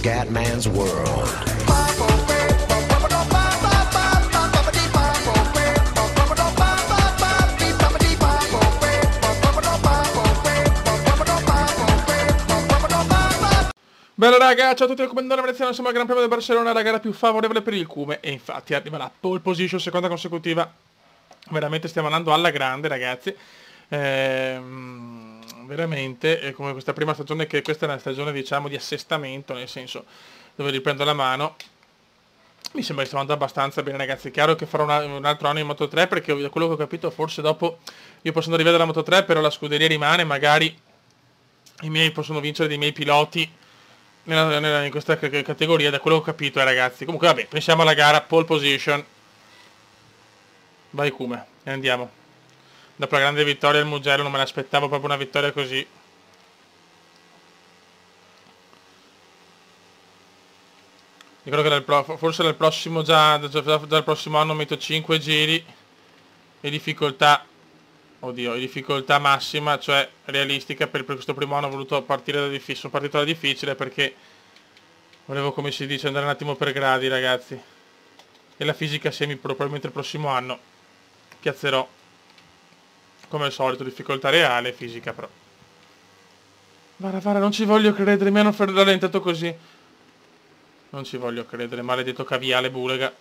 Scatman's World. Bella raga, ciao a tutti, come andate? Siamo al Gran Premio di Barcellona, la gara più favorevole per il Cume, e infatti arriva la pole position, seconda consecutiva. Veramente stiamo andando alla grande, ragazzi. Veramente, è come questa prima stagione, che questa è una stagione, diciamo, di assestamento, nel senso dove riprendo la mano. Mi sembra che stiamo andando abbastanza bene, ragazzi. È chiaro che farò un altro anno in Moto 3, perché da quello che ho capito forse dopo io posso andare a rivedere la Moto 3, però la scuderia rimane, magari i miei possono vincere dei miei piloti in questa categoria, da quello che ho capito, ragazzi. Comunque vabbè, pensiamo alla gara, pole position. Vai Cume, e andiamo. Dopo la grande vittoria del Mugello non me l'aspettavo proprio una vittoria così. Io credo che forse dal prossimo già dal prossimo anno metto 5 giri e difficoltà, oddio, e difficoltà massima, cioè realistica. Per questo primo anno ho voluto partire da difficile, sono partito da difficile perché volevo, come si dice, andare un attimo per gradi, ragazzi. E la fisica semi probabilmente il prossimo anno piazzerò come al solito difficoltà reale, fisica pro. Vara, non ci voglio credere, mi hanno rallentato così. Non ci voglio credere, maledetto caviale Bulega.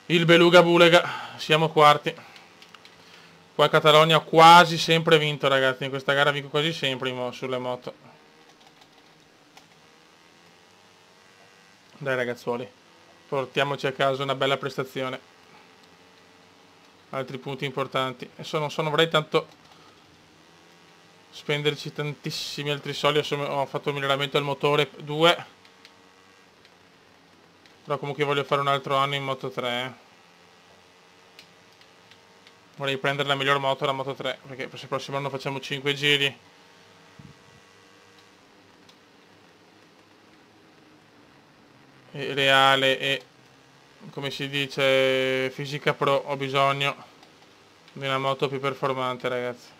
Il beluga Bulega, siamo quarti. Qua a Catalogna ho quasi sempre vinto, ragazzi, in questa gara vinco quasi sempre sulle moto. Dai ragazzuoli, portiamoci a casa una bella prestazione. Altri punti importanti. Adesso non vorrei tanto spenderci tantissimi altri soldi. Adesso ho fatto il miglioramento del motore 2. Però comunque voglio fare un altro anno in Moto 3. Vorrei prendere la miglior moto, la Moto 3, perché se il prossimo anno facciamo 5 giri. E reale e, come si dice, fisica pro, ho bisogno di una moto più performante, ragazzi.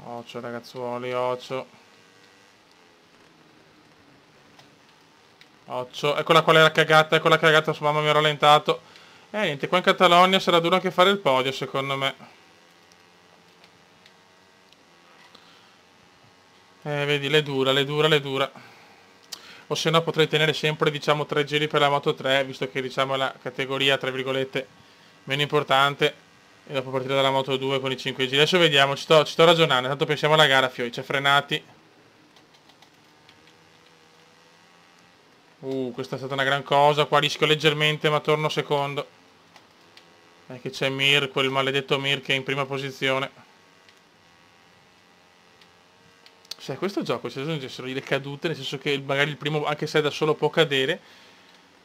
Occhio ragazzuoli, occhio. Occhio, eccola qual è la cagata, ecco la cagata, su mamma mi ha rallentato. Niente, qua in Catalogna sarà duro anche fare il podio, secondo me. Vedi, le dura. O se no potrei tenere sempre, diciamo, 3 giri per la Moto 3, visto che, diciamo, è la categoria, tra virgolette, meno importante. E dopo partire dalla Moto 2 con i 5 giri. Adesso vediamo, ci sto ragionando, intanto pensiamo alla gara, fioi, c'è frenati. Questa è stata una gran cosa, qua rischio leggermente ma torno secondo. Che c'è Mir, quel maledetto Mir che è in prima posizione. Se questo gioco ci sono le cadute, nel senso che magari il primo, anche se da solo può cadere,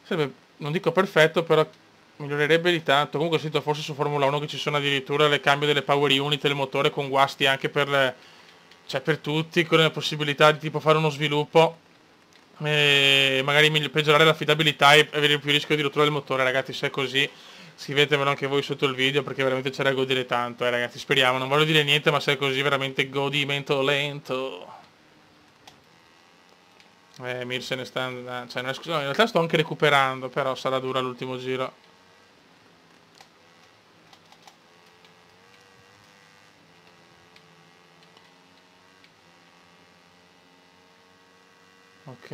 sarebbe, non dico perfetto, però migliorerebbe di tanto. Comunque ho sentito forse su Formula 1 che ci sono addirittura le cambio delle power unit del motore con guasti anche cioè per tutti, con la possibilità di tipo fare uno sviluppo e magari peggiorare l'affidabilità e avere più rischio di rottura del motore. Ragazzi, se è così scrivetemelo anche voi sotto il video, perché veramente c'è da godere tanto, ragazzi, speriamo. Non voglio dire niente, ma se è così veramente godimento lento. Mir se ne sta andando, cioè, no, in realtà sto anche recuperando, però sarà dura l'ultimo giro. Ok,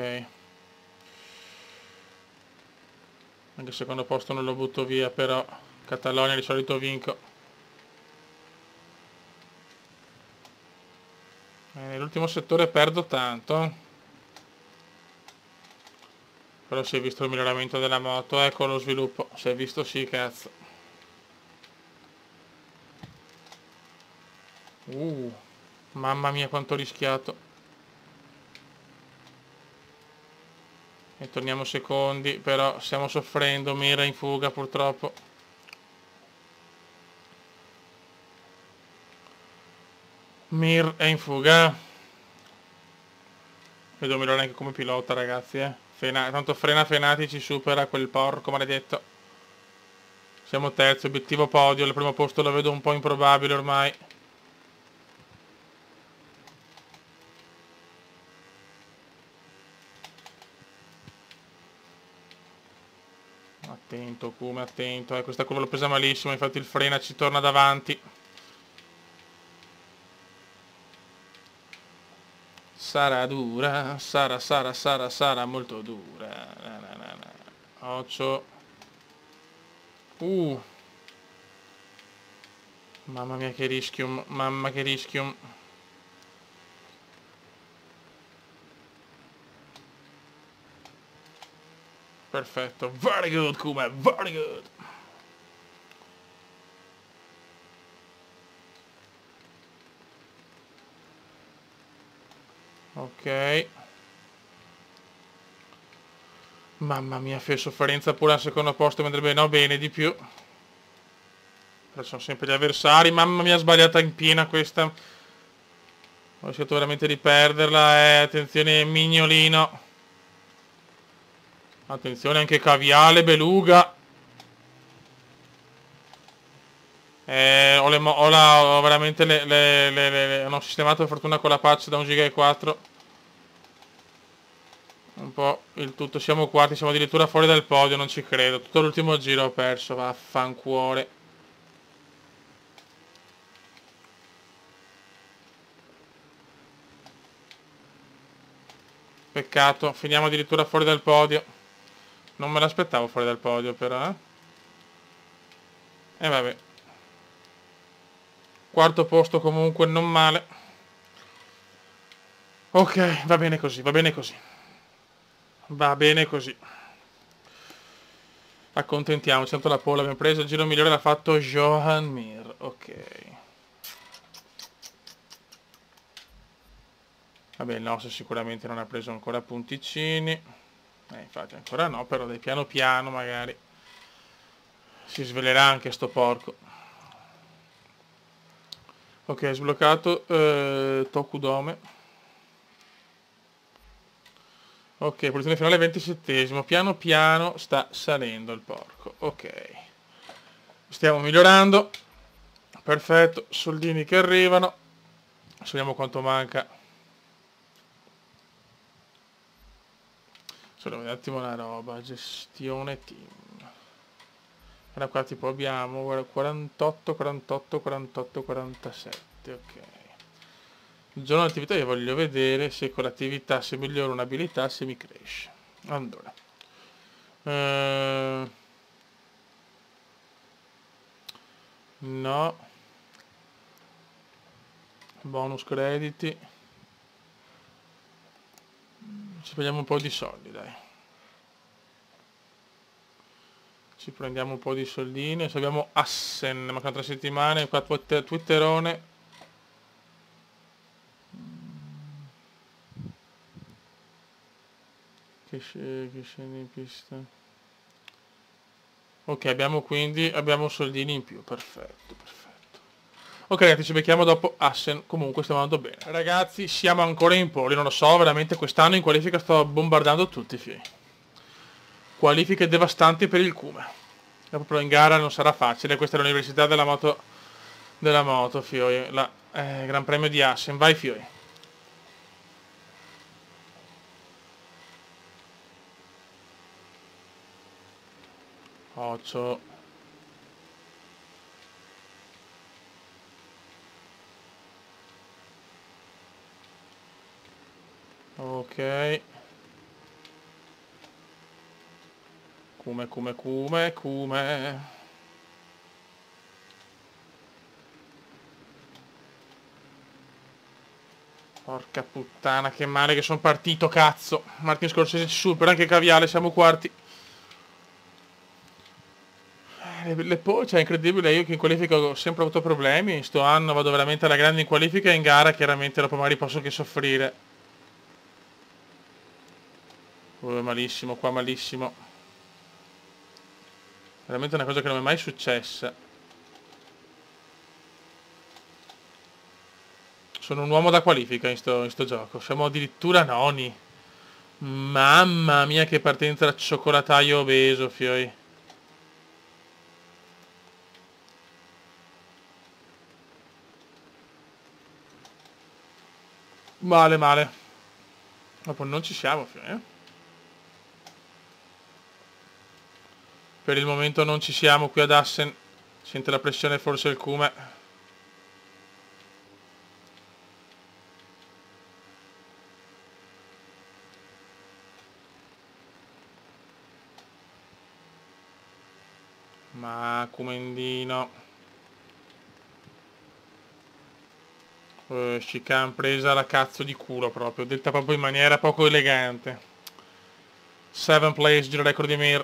anche il secondo posto non lo butto via, però Catalogna di solito vinco. Nell'ultimo settore perdo tanto, però si è visto il miglioramento della moto, ecco lo sviluppo, si è visto, sì, cazzo. Mamma mia quanto ho rischiato. E torniamo secondi, però stiamo soffrendo, Mira in fuga purtroppo. Mir è in fuga. Vedo migliore anche come pilota, ragazzi, tanto frena Fenati, ci supera quel porco maledetto. Siamo terzi, obiettivo podio, il primo posto lo vedo un po' improbabile ormai. Attento Kume, attento, questa curva l'ho presa malissimo, infatti il frena ci torna davanti. Sarà dura, sarà molto dura. 8. Mamma mia che rischium, mamma che rischium. Perfetto, very good Kume, very good. Ok. Mamma mia, che sofferenza pure al secondo posto, mentre bene, no, bene di più. Però sono sempre gli avversari, mamma mia, sbagliata in piena questa. Ho rischiato veramente di perderla, attenzione Mignolino. Attenzione anche Caviale, Beluga. Ho veramente hanno sistemato per fortuna con la patch da 1 giga e 4. Un po' il tutto, siamo quarti, siamo addirittura fuori dal podio, non ci credo. Tutto l'ultimo giro ho perso, vaffancuore. Peccato, finiamo addirittura fuori dal podio. Non me l'aspettavo fuori dal podio però, eh. E vabbè. Quarto posto comunque, non male. Ok, va bene così, va bene così. Va bene così. Accontentiamoci, tanto la pole abbiamo preso, il giro migliore l'ha fatto Johan Mir. Ok. Vabbè, il nostro sicuramente non ha preso ancora punticini. Infatti ancora no, però dai, piano piano magari si svelerà anche sto porco. Ok, sbloccato Tokudome. Ok, posizione finale 27esimo. Piano piano sta salendo il porco. Ok. Stiamo migliorando. Perfetto. Soldini che arrivano. Vediamo quanto manca. Solo un attimo una roba. Gestione team. Allora qua tipo abbiamo 48, 48, 48, 47. Ok. Il giorno dell'attività io voglio vedere se con l'attività si migliora un'abilità, se mi cresce. Allora. No. Bonus crediti. Ci prendiamo un po' di soldi, dai. Ci prendiamo un po' di soldini. Adesso abbiamo Assen, mancano 3 settimane. Qua Twitterone. Che scende in pista. Ok, abbiamo soldini in più. Perfetto, perfetto. Ok ragazzi, ci becchiamo dopo Assen. Comunque stiamo andando bene. Ragazzi, siamo ancora in poli. Non lo so, veramente quest'anno in qualifica sto bombardando tutti, figli. Qualifiche devastanti per il Kume. Proprio in gara non sarà facile. Questa è l'università della moto, fioi. Gran premio di Assen. Vai, fioi. Occhio. Ok. Come. Porca puttana, che male che sono partito, cazzo. Martin Scorsese ci supera, anche Caviale, siamo quarti. Cioè, è incredibile, io che in qualifica ho sempre avuto problemi. Sto anno vado veramente alla grande in qualifica e in gara chiaramente dopo magari posso che soffrire. Malissimo, qua malissimo. Veramente una cosa che non mi è mai successa. Sono un uomo da qualifica in sto gioco. Siamo addirittura noni. Mamma mia che partenza da cioccolataio obeso, fioi. Male, male. Dopo non ci siamo, Per il momento non ci siamo qui ad Assen. Sente la pressione forse il Cume. Ma Cumendino. Chicane presa la cazzo di culo proprio. Detta proprio in maniera poco elegante. 7 place, giro record di Mir.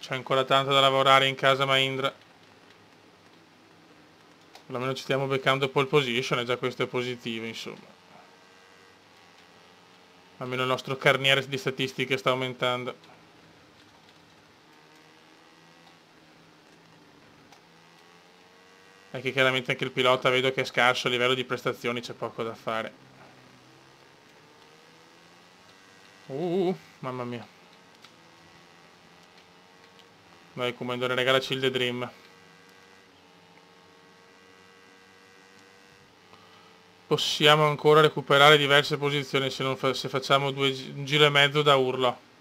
C'è ancora tanto da lavorare in casa Mahindra. Almeno ci stiamo beccando pole position e già questo è positivo, insomma. Almeno il nostro carniere di statistiche sta aumentando. E che chiaramente anche il pilota vedo che è scarso a livello di prestazioni, c'è poco da fare. Mamma mia. Dai, Comandore, regalaci il The Dream. Possiamo ancora recuperare diverse posizioni se facciamo un giro e mezzo da urlo.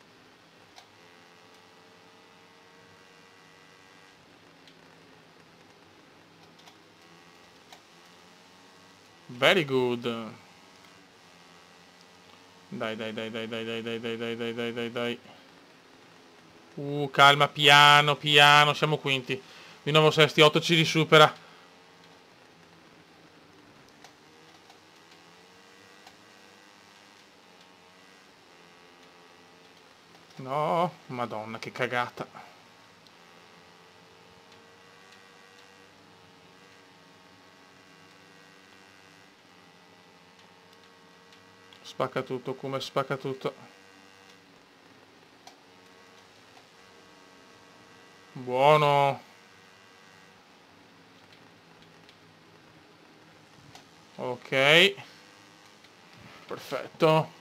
Very good. Dai, dai, dai, dai, dai, dai, dai, dai, dai, dai, dai, dai, dai. Calma, piano, piano, siamo quinti. Di nuovo sesti, 8 ci risupera. No, madonna, che cagata. Spacca tutto, come spacca tutto. Buono. Ok. Perfetto.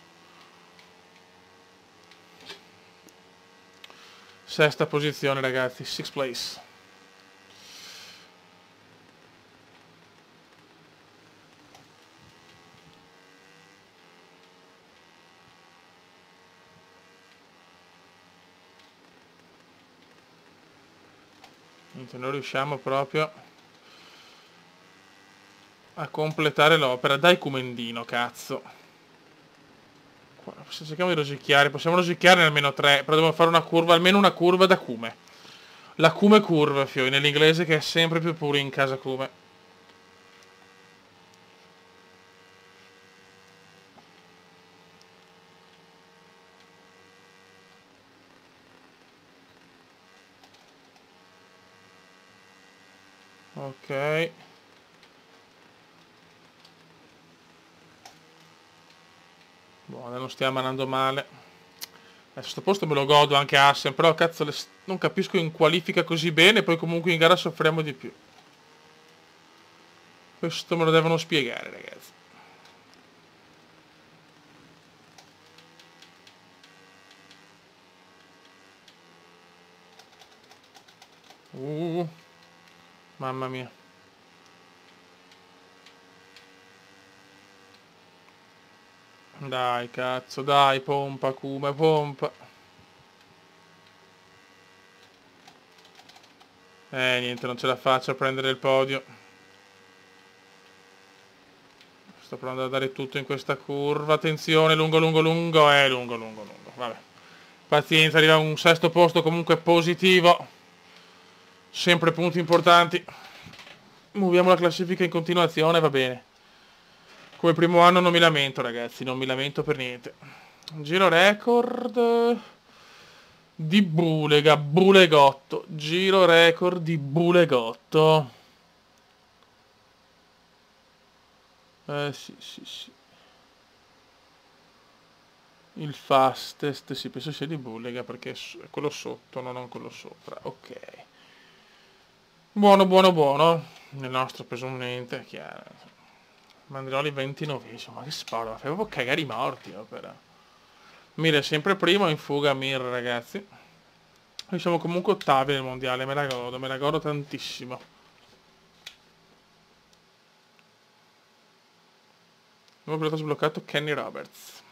Sesta posizione, ragazzi. 6th place. Niente, non riusciamo proprio a completare l'opera. Dai, Cumendino, cazzo. Se cerchiamo di rosicchiare, possiamo rosicchiare almeno 3, però dobbiamo fare una curva, almeno una curva da Cume. La Cume curva, fioi, nell'inglese che è sempre più puro in casa Cume. Ok. Buono, non stiamo andando male. A sto posto me lo godo anche Assen, però cazzo non capisco in qualifica così bene, poi comunque in gara soffriamo di più. Questo me lo devono spiegare, ragazzi. Mamma mia. Dai, cazzo, dai, pompa, Cume, pompa. Niente, non ce la faccio a prendere il podio. Sto provando a dare tutto in questa curva. Attenzione, lungo, lungo, lungo. Lungo, lungo, lungo. Vabbè. Pazienza, arriva a un sesto posto comunque positivo. Sempre punti importanti. Muoviamo la classifica in continuazione, va bene. Come primo anno non mi lamento, ragazzi, non mi lamento per niente. Giro record di Bulegotto. Giro record di Bulegotto. Sì, sì, sì. Il fastest, sì, penso sia di Bullega perché è quello sotto, non quello sopra. Ok. Buono, buono, buono. Nel nostro presumente, chiaro. Mandrioli 29esimo, ma che sparo, ma fai proprio cagare i morti, però. Mir è sempre primo, in fuga Mir, ragazzi. Noi siamo comunque ottavi nel mondiale, me la godo tantissimo. Nuovo pilota sbloccato, Kenny Roberts.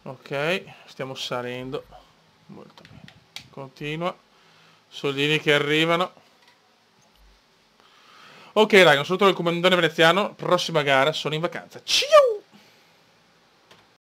Ok, stiamo salendo. Molto bene. Continua. Soldini che arrivano. Ok raga, un saluto dal comandante veneziano. Prossima gara, sono in vacanza. Ciao!